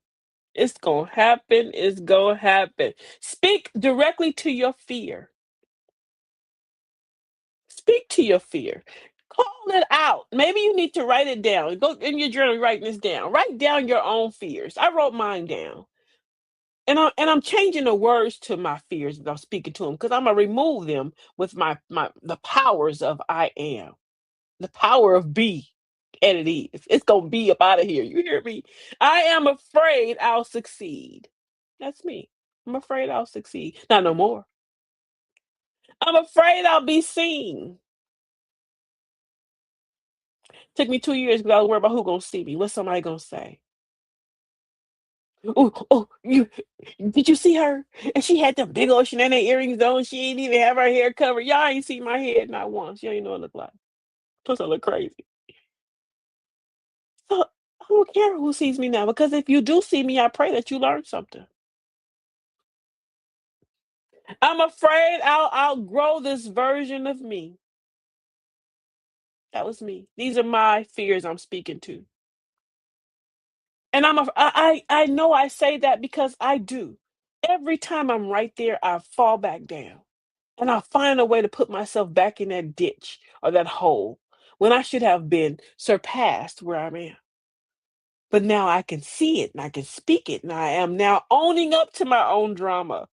It's gonna happen. It's gonna happen. Speak directly to your fear. Speak to your fear. Call it out. Maybe you need to write it down. Go in your journal, write this down. Write down your own fears. I wrote mine down. And I'm changing the words to my fears as I'm speaking to them because I'm gonna remove them with the powers of I am, the power of be, and it is. It's gonna be up out of here. You hear me? I am afraid I'll succeed. That's me. I'm afraid I'll succeed. Not no more. I'm afraid I'll be seen. Took me 2 years because I was worried about who gonna see me. What's somebody gonna say? Oh, you did you see her? And she had the big old Chanel earrings on. She ain't even have her hair covered. Y'all ain't see my head not once. You ain't know what it look like. Plus I look crazy. So I don't care who sees me now because if you do see me, I pray that you learn something. I'm afraid I'll outgrow this version of me. That was me. These are my fears I'm speaking to. And I know I say that because I do. Every time I'm right there, I fall back down. And I find a way to put myself back in that ditch or that hole when I should have been surpassed where I am. But now I can see it and I can speak it, and I am now owning up to my own drama.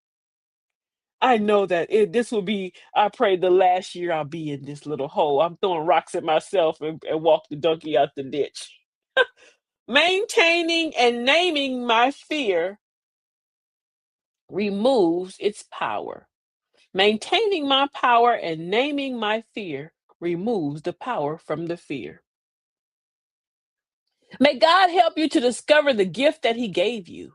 I know that this will be, I pray, the last year I'll be in this little hole. I'm throwing rocks at myself and walk the donkey out the ditch. Maintaining and naming my fear removes its power. Maintaining my power and naming my fear removes the power from the fear. May God help you to discover the gift that He gave you.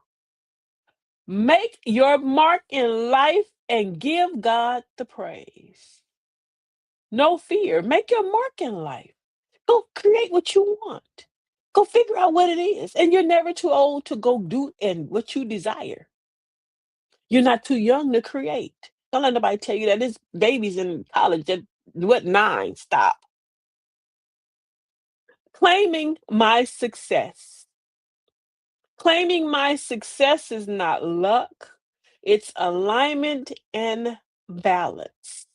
Make your mark in life and give God the praise. No fear. Make your mark in life. Go create what you want. Go figure out what it is. And you're never too old to go do and what you desire. You're not too young to create. Don't let nobody tell you that. There's babies in college that what 9 stop. Claiming my success. Claiming my success is not luck, it's alignment and balance.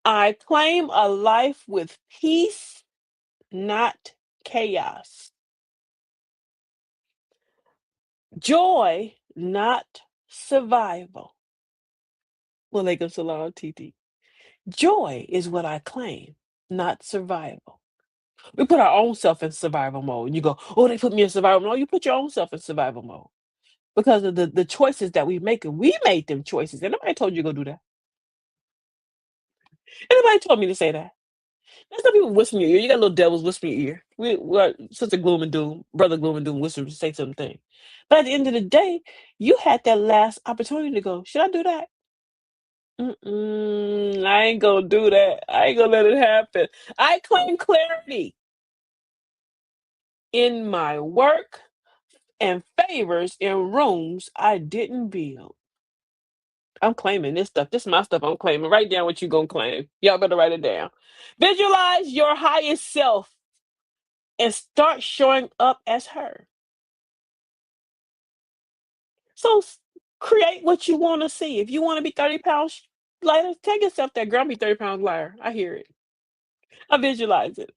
I claim a life with peace, not chaos. Joy, not survival. Walaikum salam, Titi. Joy is what I claim, not survival. We put our own self in survival mode. And you go, oh, they put me in survival mode. You put your own self in survival mode. because of the choices that we make. And we made them choices. And nobody told you to go do that. Anybody told me to say that. There's some people whisper in your ear. You got little devils whisper in your ear. Sister Gloom and Doom, Brother Gloom and Doom whisper to say something. But at the end of the day, you had that last opportunity to go, should I do that? I ain't gonna do that. I ain't gonna let it happen. I claim clarity in my work and favors in rooms I didn't build. I'm claiming this stuff. This is my stuff I'm claiming. Write down what you gonna claim. Y'all better write it down. Visualize your highest self and start showing up as her. So create what you want to see. If you want to be 30 pounds lighter, tell yourself that, girl, I'll be 30 pounds lighter. I hear it. I visualize it.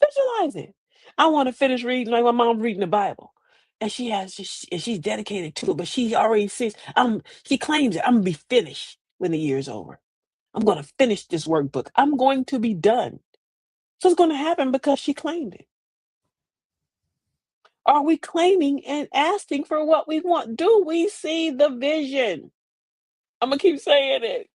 Visualize it. I want to finish reading like my mom reading the Bible. And she's dedicated to it, but she already says, she claims it. I'm gonna be finished when the year's over. I'm gonna finish this workbook. I'm going to be done. So it's gonna happen because she claimed it. Are we claiming and asking for what we want? Do we see the vision? I'm gonna keep saying it.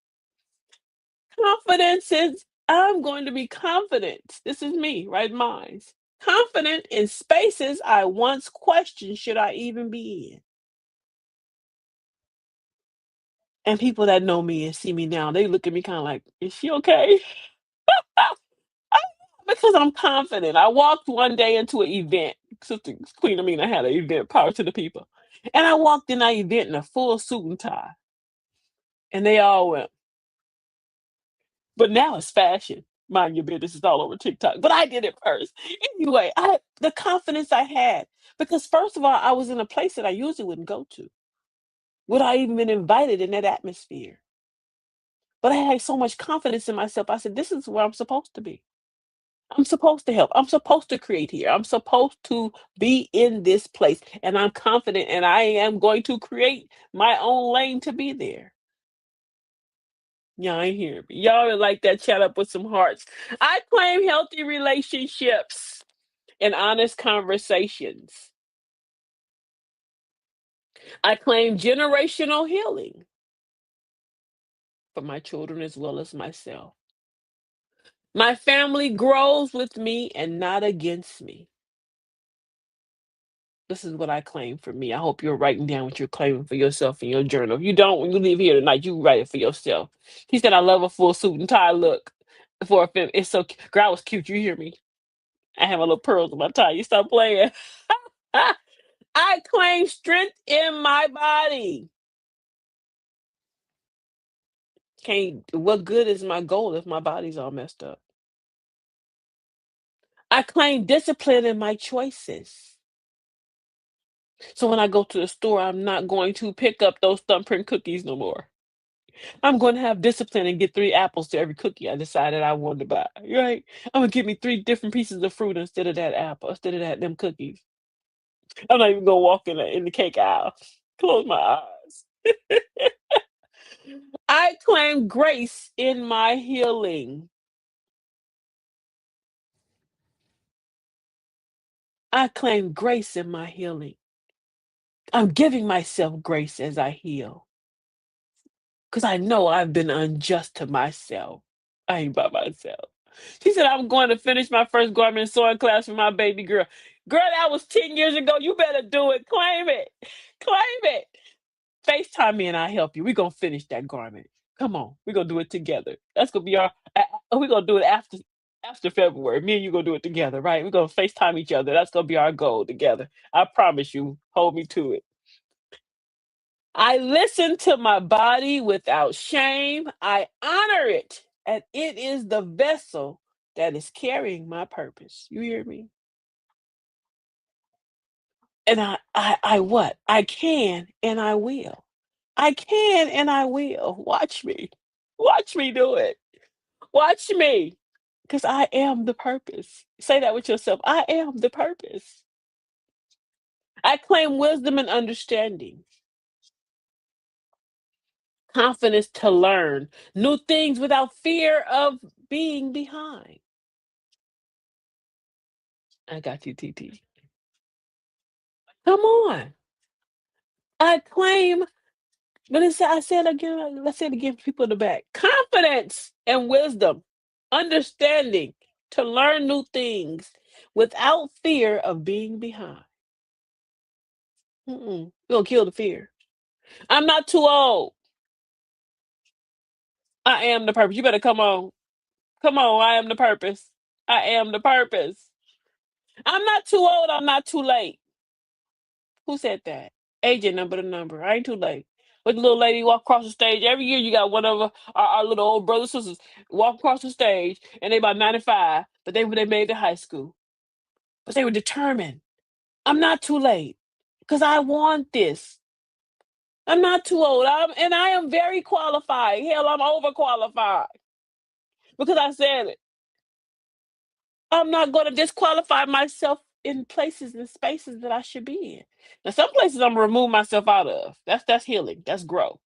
Confidence is, I'm going to be confident. This is me, right? Minds. Confident in spaces I once questioned should I even be in. And people that know me and see me now, they look at me kind of like, is she okay? Because I'm confident. I walked one day into an event. Sister Queen Amina had an event, Power to the People. And I walked in that event in a full suit and tie. And they all went, but now it's fashion. Mind your business, it's all over TikTok. But I did it first. Anyway, the confidence I had, because first of all, I was in a place that I usually wouldn't go to. Would I even been invited in that atmosphere? But I had so much confidence in myself. I said, this is where I'm supposed to be. I'm supposed to help. I'm supposed to create here. I'm supposed to be in this place. And I'm confident and I am going to create my own lane to be there. Y'all ain't hear me. Y'all like that, chat up with some hearts. I claim healthy relationships and honest conversations. I claim generational healing for my children as well as myself. My family grows with me and not against me. This is what I claim for me. I hope you're writing down what you're claiming for yourself in your journal. If you don't, when you leave here tonight, you write it for yourself. He said, I love a full suit and tie look for a film. It's so girl, I was cute. You hear me? I have a little pearls in my tie. You stop playing. I claim strength in my body. What good is my goal if my body's all messed up? I claim discipline in my choices. So when I go to the store, I'm not going to pick up those thumbprint cookies no more. I'm going to have discipline and get 3 apples to every cookie I decided I wanted to buy. Right? I'm gonna give me 3 different pieces of fruit instead of that apple, instead of them cookies. I'm not even gonna walk in the cake aisle. Close my eyes. I claim grace in my healing. I claim grace in my healing. I'm giving myself grace as I heal. Because I know I've been unjust to myself. I ain't by myself. She said, I'm going to finish my first garment sewing class for my baby girl. Girl, that was 10 years ago. You better do it. Claim it. Claim it. FaceTime me and I'll help you. We're going to finish that garment. Come on. We're going to do it together. That's going to be we're going to do it after February. Me and you going to do it together, right? We're going to FaceTime each other. That's going to be our goal together. I promise you. Hold me to it. I listen to my body without shame. I honor it, and it is the vessel that is carrying my purpose. You hear me? And I what? I can and I will. I can and I will. Watch me. Watch me do it. Watch me. Because I am the purpose. Say that with yourself. I am the purpose. I claim wisdom and understanding. Confidence to learn new things without fear of being behind. I got you, TT. Come on. I claim, but I said again, let's say it again for people in the back. Confidence and wisdom, understanding to learn new things without fear of being behind. We're going to kill the fear. I'm not too old. I am the purpose. You better come on. Come on. I am the purpose. I am the purpose. I'm not too old. I'm not too late. Who said that? AJ number the number. I ain't too late. But the little lady walk across the stage. Every year you got one of our little old brothers and sisters walk across the stage and they about 95, but they made it to high school. But they were determined. I'm not too late. Because I want this. I'm not too old. And I am very qualified. Hell, I'm overqualified. Because I said it. I'm not going to disqualify myself in places and spaces that I should be in. Now, some places I'm gonna remove myself out of. That's healing. That's growth.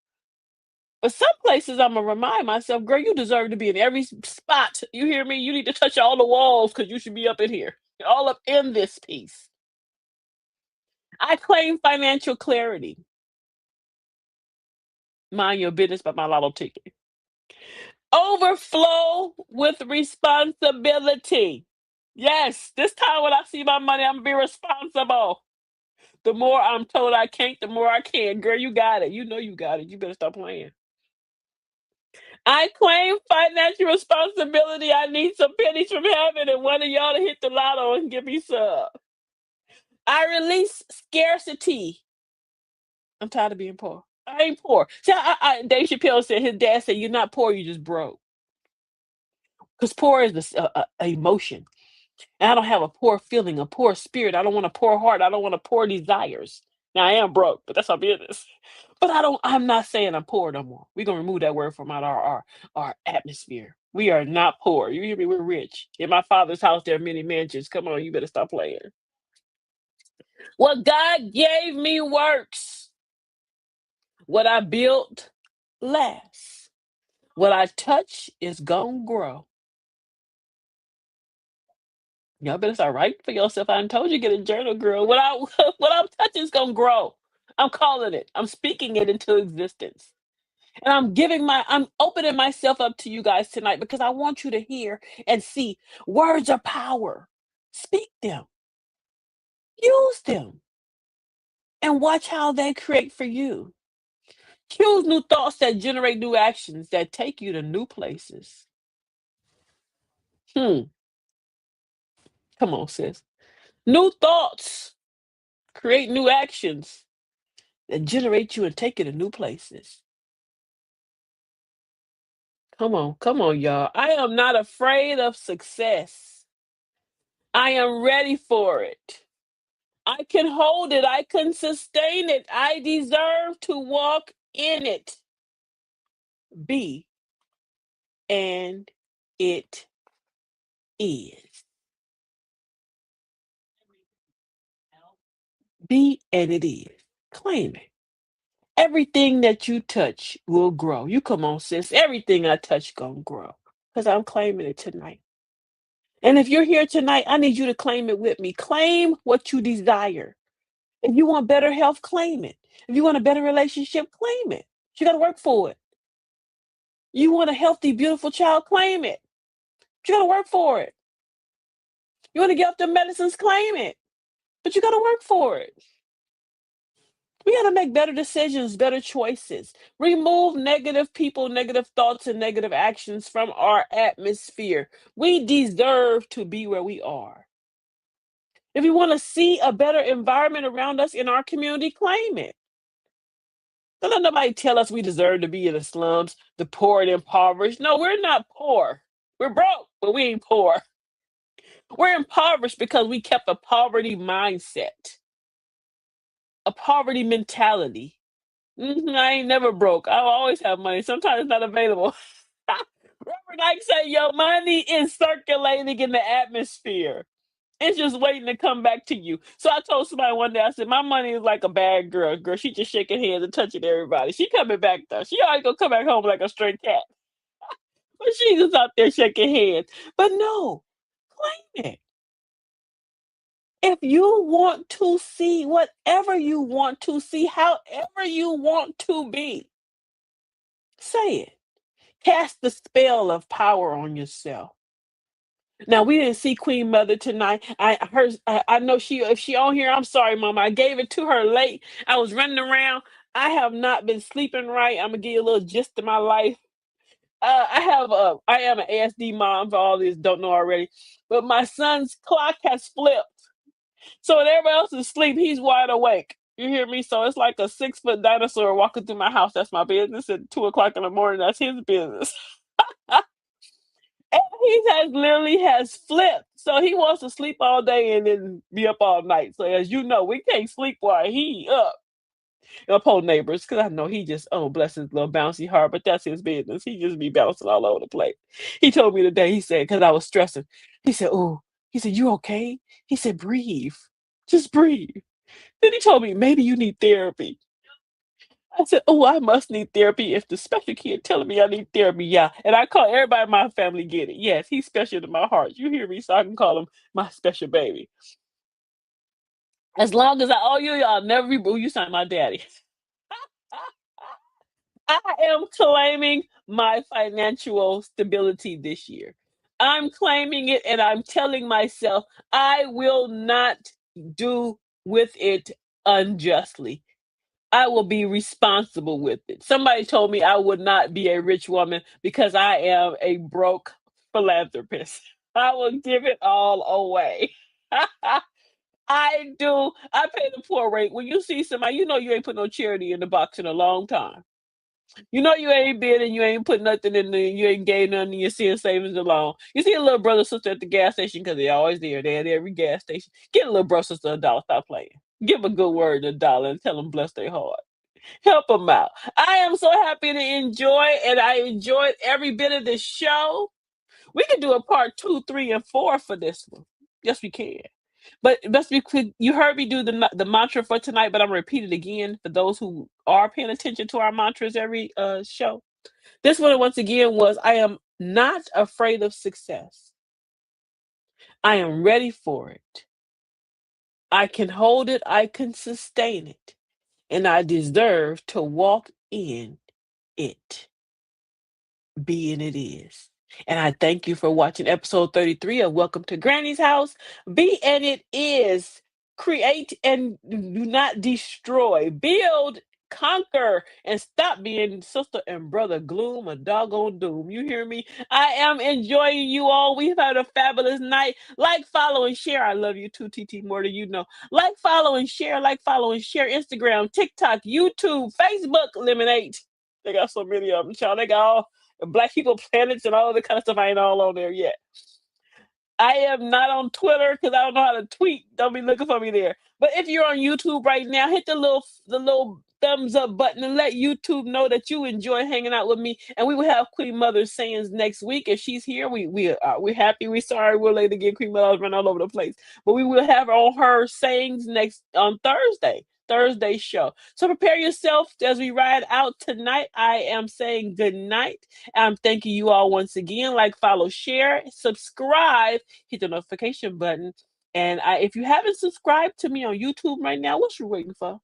But some places I'm gonna remind myself, girl, you deserve to be in every spot. You hear me? You need to touch all the walls because you should be up in here, all up in this piece. I claim financial clarity. Mind your business by my lotto ticket. Overflow with responsibility. Yes, this time when I see my money, I'm gonna be responsible. The more I'm told I can't, the more I can. Girl, you got it. You know you got it. You better stop playing. I claim financial responsibility. I need some pennies from heaven and one of y'all to hit the lotto and give me some. I release scarcity. I'm tired of being poor. I ain't poor. See, Dave Chappelle said his dad said, "You're not poor, you just broke." Because poor is a emotion. And I don't have a poor feeling, a poor spirit. I don't want a poor heart. I don't want a poor desires. Now I am broke, but that's our business. But I'm not saying I'm poor no more. We're gonna remove that word from out our atmosphere. We are not poor. You hear me? We're rich. In my father's house, there are many mansions. Come on, you better stop playing. What God gave me works. What I built lasts. What I touch is gonna grow. Y'all better start writing for yourself. I done told you get a journal, girl. What I'm touching is gonna grow. I'm calling it. I'm speaking it into existence. And I'm opening myself up to you guys tonight because I want you to hear and see words are power. Speak them. Use them. And watch how they create for you. Choose new thoughts that generate new actions that take you to new places. Come on, sis. New thoughts create new actions that generate you and take you to new places. Come on, y'all. I am not afraid of success. I am ready for it. I can hold it. I can sustain it. I deserve to walk in it. Be and it is. Be and it is. Claim it. Everything that you touch will grow. You come on, sis. Everything I touch gonna grow. Because I'm claiming it tonight. And if you're here tonight, I need you to claim it with me. Claim what you desire. If you want better health, claim it. If you want a better relationship, claim it. You got to work for it. You want a healthy, beautiful child, claim it. You got to work for it. You want to get off the medicines, claim it. But you got to work for it. We got to make better decisions, better choices. Remove negative people, negative thoughts, and negative actions from our atmosphere. We deserve to be where we are. If you want to see a better environment around us in our community, claim it. Don't let nobody tell us we deserve to be in the slums, the poor and impoverished. No, we're not poor. We're broke, but we ain't poor. We're impoverished because we kept a poverty mindset, a poverty mentality. I ain't never broke. I always have money. Sometimes it's not available. Robert Knight said, your money is circulating in the atmosphere. It's just waiting to come back to you. So I told somebody one day, I said, my money is like a bad girl. Girl, she just shaking hands and touching everybody. She coming back though. She always gonna come back home like a stray cat. But she just out there shaking hands. But no, claim it. If you want to see whatever you want to see, however you want to be, say it. Cast the spell of power on yourself. Now we didn't see Queen Mother tonight. I know if she on here, I'm sorry, Mama. I gave it to her late. I was running around. I have not been sleeping right. I'm gonna give you a little gist of my life. I am an ASD mom for all these don't know already, but my son's clock has flipped. So when everybody else is asleep, he's wide awake. You hear me? So it's like a 6-foot dinosaur walking through my house. That's my business. At 2 o'clock in the morning, that's his business. And he literally has flipped. So he wants to sleep all day and then be up all night. So as you know, we can't sleep while he up. Poor neighbors, because I know he just, oh, bless his little bouncy heart, but that's his business. He just be bouncing all over the place. He told me today, he said, because I was stressing, he said, you okay? He said, breathe. Just breathe. Then he told me, maybe you need therapy. I said, oh, I must need therapy if the special kid telling me I need therapy. Yeah. And I call everybody in my family get it. Yes, he's special to my heart. You hear me? So I can call him my special baby. As long as I owe you, I'll never be boo. You sound my daddy. I am claiming my financial stability this year. I'm claiming it and I'm telling myself I will not do with it unjustly. I will be responsible with it. Somebody told me I would not be a rich woman because I am a broke philanthropist. I will give it all away. I do. I pay the poor rate. When you see somebody, you know you ain't put no charity in the box in a long time. You know you ain't been and you ain't put nothing in there, you ain't gave nothing in your seeing savings alone. You see a little brother sister at the gas station because they're always there. They're at every gas station. Get a little brother sister $1. Stop playing. Give a good word $1 and tell them bless their heart. Help them out. I am so happy to enjoy, and I enjoyed every bit of this show. We can do a part 2, 3, and 4 for this one. Yes, we can. But let's be quick. You heard me do the mantra for tonight, but I'm gonna repeat it again for those who are paying attention to our mantras every show. This one once again was I am not afraid of success. I am ready for it. I can hold it, I can sustain it, and I deserve to walk in it. Being it is. And I thank you for watching episode 33 of Welcome to Granny's House. Be and it is. Create and do not destroy. Build, conquer, and stop being sister and brother gloom or doggone doom. You hear me? I am enjoying you all. We've had a fabulous night. Like, follow, and share. I love you too, TT more than you know. Like, follow, and share. Like, follow, and share. Instagram, TikTok, YouTube, Facebook, Lemonade. They got so many of them, child. They got all Black People Planets and all the kind of stuff. I ain't all on there yet. I am not on Twitter because I don't know how to tweet. Don't be looking for me there. But if you're on YouTube right now, hit the little thumbs up button and let YouTube know that you enjoy hanging out with me. And we will have Queen Mother's sayings next week. If she's here, we're happy. We're sorry we're late again. Queen Mother's run all over the place. But we will have on her sayings next on Thursday show. So prepare yourself as we ride out tonight. I am saying good night. I'm thanking you all once again. Like, follow, share, subscribe, hit the notification button. And if you haven't subscribed to me on YouTube right now, what you waiting for?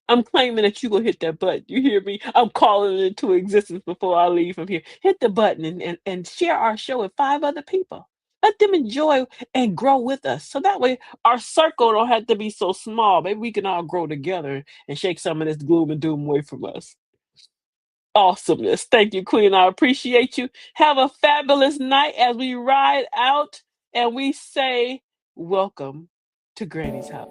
I'm claiming that you gonna hit that button. You hear me? I'm calling it into existence before I leave from here. Hit the button and share our show with 5 other people. Let them enjoy and grow with us. So that way our circle don't have to be so small. Maybe we can all grow together and shake some of this gloom and doom away from us. Awesomeness. Thank you, Queen. I appreciate you. Have a fabulous night as we ride out and we say, welcome to Granny's house.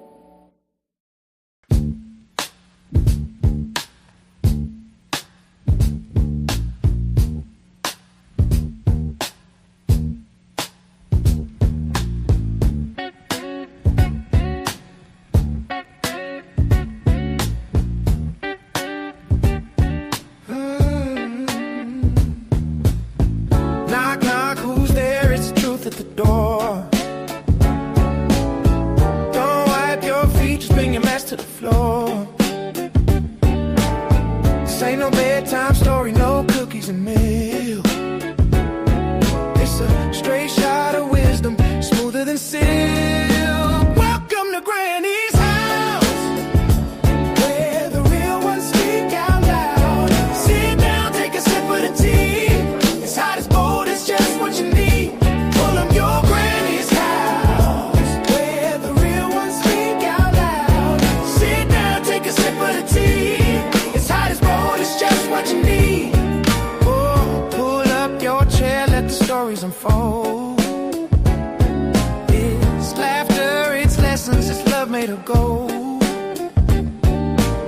Knock, knock, who's there? It's the truth at the door. Don't wipe your feet, just bring your mess to the floor. This ain't no bedtime story, no cookies and milk. It's a straight shot of wisdom, smoother than silk. stories unfold. It's laughter, it's lessons, it's love made of gold.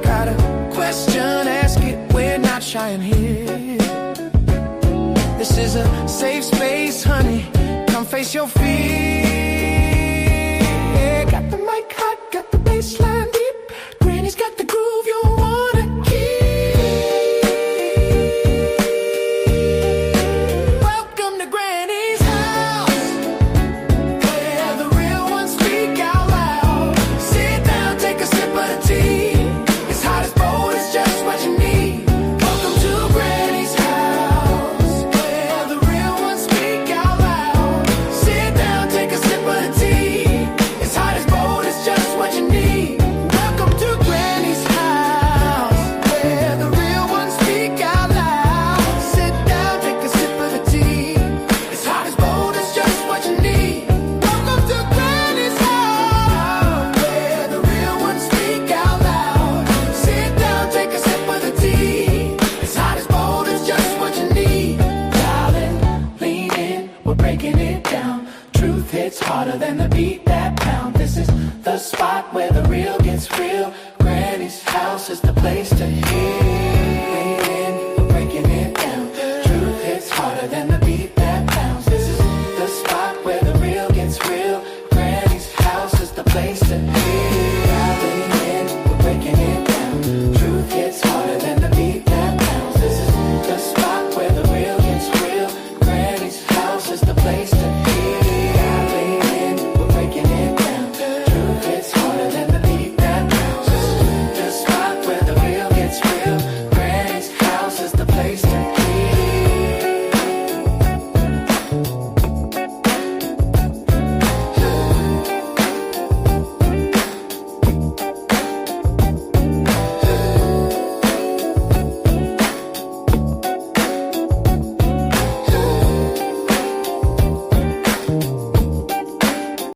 Got a question, ask it, we're not shy in here. This is a safe space, honey, come face your fear. Got the mic hot, got the bass line deep, Granny's got the groove you wanna keep. Welcome to Granny's house, where the real ones speak out loud. Sit down, take a sip of the tea. It's hot as bold, it's just what you need. Welcome to Granny's house, where the real ones speak out loud. Sit down, take a sip of the tea. It's hot as bold, it's just what you need. Welcome to Granny's house, where the real ones speak out loud. Sit down, take a sip of the tea. It's hot as bold, it's just what you need. Welcome to Granny's house, where the real ones speak out loud. Sit down, take a sip of the tea. It's hot as bold, it's just what you need. Darling, lean in, we're breaking it down. Truth hits harder than the beat that pound. This is the spot where the